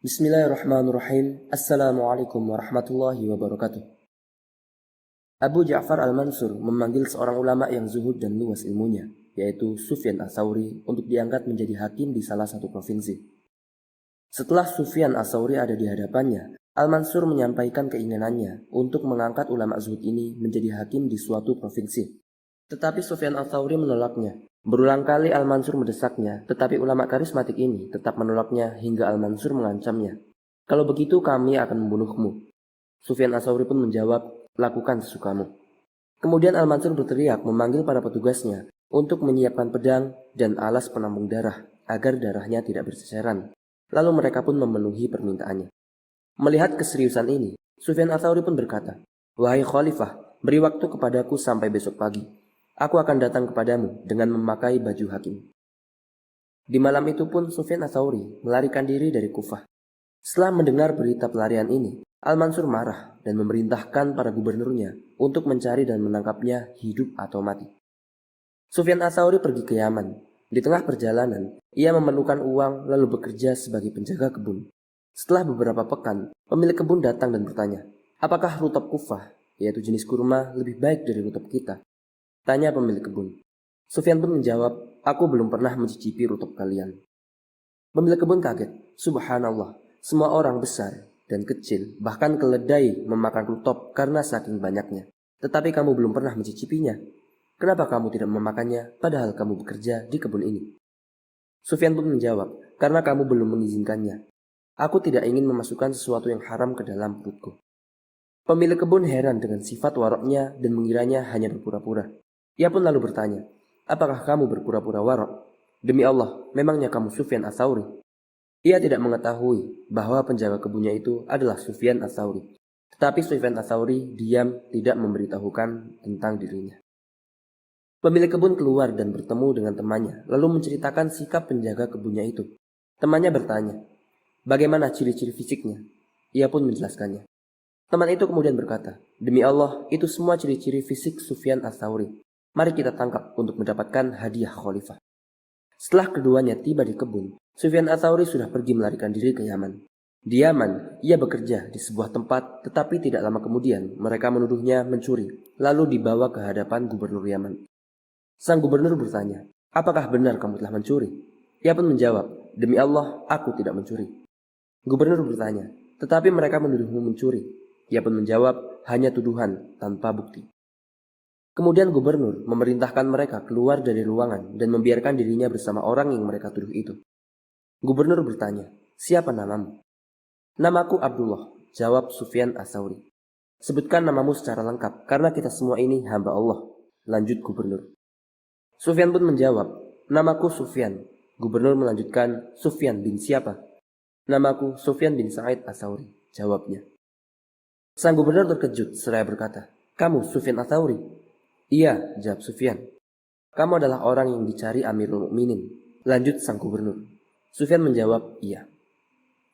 Bismillahirrahmanirrahim. Assalamualaikum warahmatullahi wabarakatuh. Abu Ja'far al-Mansur memanggil seorang ulama yang zuhud dan luas ilmunya, yaitu Sufyan Ats-Tsauri, untuk diangkat menjadi hakim di salah satu provinsi. Setelah Sufyan Ats-Tsauri ada di hadapannya, Al-Mansur menyampaikan keinginannya untuk mengangkat ulama zuhud ini menjadi hakim di suatu provinsi. Tetapi Sufyan Ats-Tsauri menolaknya. Berulang kali Al-Mansur mendesaknya, tetapi ulama karismatik ini tetap menolaknya hingga Al-Mansur mengancamnya. Kalau begitu kami akan membunuhmu. Sufyan Ats-Tsauri pun menjawab, lakukan sesukamu. Kemudian Al-Mansur berteriak memanggil para petugasnya untuk menyiapkan pedang dan alas penampung darah agar darahnya tidak berseceran. Lalu mereka pun memenuhi permintaannya. Melihat keseriusan ini, Sufyan Ats-Tsauri pun berkata, wahai khalifah, beri waktu kepadaku sampai besok pagi. Aku akan datang kepadamu dengan memakai baju hakim. Di malam itu pun Sufyan Ats-Tsauri melarikan diri dari Kufah. Setelah mendengar berita pelarian ini, Al-Mansur marah dan memerintahkan para gubernurnya untuk mencari dan menangkapnya hidup atau mati. Sufyan Ats-Tsauri pergi ke Yaman. Di tengah perjalanan, ia memerlukan uang lalu bekerja sebagai penjaga kebun. Setelah beberapa pekan, pemilik kebun datang dan bertanya, apakah rutab Kufah, yaitu jenis kurma, lebih baik dari rutab kita? Tanya pemilik kebun. Sufyan pun menjawab, aku belum pernah mencicipi rutab kalian. Pemilik kebun kaget. Subhanallah, semua orang besar dan kecil, bahkan keledai memakan rutab karena saking banyaknya. Tetapi kamu belum pernah mencicipinya. Kenapa kamu tidak memakannya padahal kamu bekerja di kebun ini? Sufyan pun menjawab, karena kamu belum mengizinkannya. Aku tidak ingin memasukkan sesuatu yang haram ke dalam perutku. Pemilik kebun heran dengan sifat waroknya dan mengiranya hanya berpura-pura. Ia pun lalu bertanya, apakah kamu berpura-pura warok? Demi Allah, memangnya kamu Sufyan Ats-Tsauri? Ia tidak mengetahui bahwa penjaga kebunnya itu adalah Sufyan Ats-Tsauri. Tetapi Sufyan Ats-Tsauri diam tidak memberitahukan tentang dirinya. Pemilik kebun keluar dan bertemu dengan temannya, lalu menceritakan sikap penjaga kebunnya itu. Temannya bertanya, bagaimana ciri-ciri fisiknya? Ia pun menjelaskannya. Teman itu kemudian berkata, demi Allah, itu semua ciri-ciri fisik Sufyan Ats-Tsauri. Mari kita tangkap untuk mendapatkan hadiah khalifah. Setelah keduanya tiba di kebun, Sufyan Ats-Tsauri sudah pergi melarikan diri ke Yaman. Di Yaman, ia bekerja di sebuah tempat, tetapi tidak lama kemudian mereka menuduhnya mencuri, lalu dibawa ke hadapan gubernur Yaman. Sang gubernur bertanya, apakah benar kamu telah mencuri? Ia pun menjawab, demi Allah, aku tidak mencuri. Gubernur bertanya, tetapi mereka menuduhmu mencuri. Ia pun menjawab, hanya tuduhan tanpa bukti. Kemudian gubernur memerintahkan mereka keluar dari ruangan dan membiarkan dirinya bersama orang yang mereka tuduh itu. Gubernur bertanya, siapa namamu? Namaku Abdullah, jawab Sufyan Ats-Tsauri. Sebutkan namamu secara lengkap, karena kita semua ini hamba Allah, lanjut gubernur. Sufyan pun menjawab, namaku Sufyan. Gubernur melanjutkan, Sufyan bin siapa? Namaku Sufyan bin Sa'id Ats-Tsauri, jawabnya. Sang gubernur terkejut seraya berkata, kamu Sufyan Ats-Tsauri? Iya, jawab Sufyan. Kamu adalah orang yang dicari Amirul Mukminin, lanjut sang gubernur. Sufyan menjawab, iya.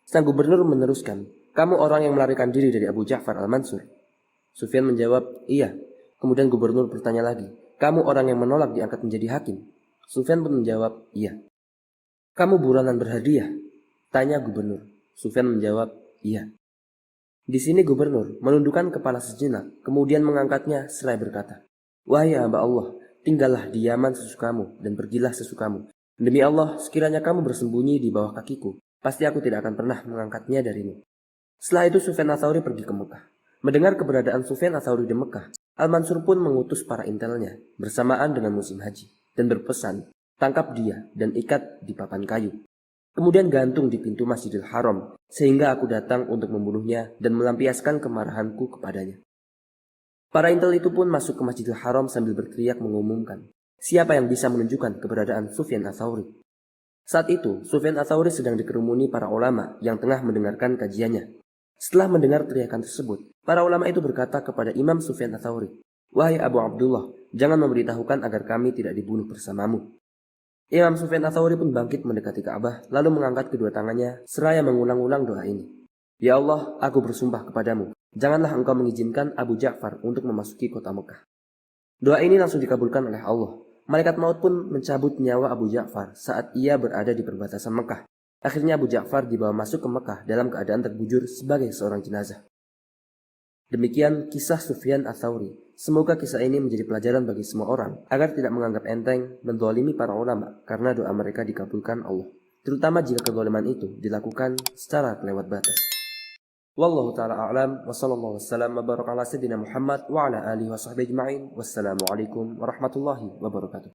Sang gubernur meneruskan, kamu orang yang melarikan diri dari Abu Ja'far al-Mansur. Sufyan menjawab, iya. Kemudian gubernur bertanya lagi, kamu orang yang menolak diangkat menjadi hakim. Sufyan pun menjawab, iya. Kamu buronan berhadiah? Tanya gubernur. Sufyan menjawab, iya. Di sini gubernur menundukkan kepala sejenak, kemudian mengangkatnya seraya berkata, wahai hamba Allah, tinggallah di Yaman sesukamu dan pergilah sesukamu. Demi Allah, sekiranya kamu bersembunyi di bawah kakiku, pasti aku tidak akan pernah mengangkatnya darimu. Setelah itu Sufyan Ats-Tsauri pergi ke Mekah. Mendengar keberadaan Sufyan Ats-Tsauri di Mekah, Al-Mansur pun mengutus para intelnya bersamaan dengan musim haji dan berpesan, tangkap dia dan ikat di papan kayu. Kemudian gantung di pintu Masjidil Haram, sehingga aku datang untuk membunuhnya dan melampiaskan kemarahanku kepadanya. Para intel itu pun masuk ke Masjidil Haram sambil berteriak mengumumkan, siapa yang bisa menunjukkan keberadaan Sufyan Ats-Tsauri. Saat itu, Sufyan Ats-Tsauri sedang dikerumuni para ulama yang tengah mendengarkan kajiannya. Setelah mendengar teriakan tersebut, para ulama itu berkata kepada Imam Sufyan Ats-Tsauri, wahai Abu Abdullah, jangan memberitahukan agar kami tidak dibunuh bersamamu. Imam Sufyan Ats-Tsauri pun bangkit mendekati Ka'bah, lalu mengangkat kedua tangannya seraya mengulang-ulang doa ini. Ya Allah, aku bersumpah kepadamu, janganlah engkau mengizinkan Abu Ja'far untuk memasuki kota Mekah. Doa ini langsung dikabulkan oleh Allah. Malaikat maut pun mencabut nyawa Abu Ja'far saat ia berada di perbatasan Mekah. Akhirnya Abu Ja'far dibawa masuk ke Mekah dalam keadaan terbujur sebagai seorang jenazah. Demikian kisah Sufyan Ats-Tsauri. Semoga kisah ini menjadi pelajaran bagi semua orang agar tidak menganggap enteng mendolimi para ulama karena doa mereka dikabulkan Allah, terutama jika kezaliman itu dilakukan secara kelewat batas. Wallahu ta'ala a'lam wa sallallahu wasallam wa baraka ala sayyidina Muhammad wa ala alihi wa sahbihi ajma'in. Wassalamualaikum warahmatullahi wabarakatuh.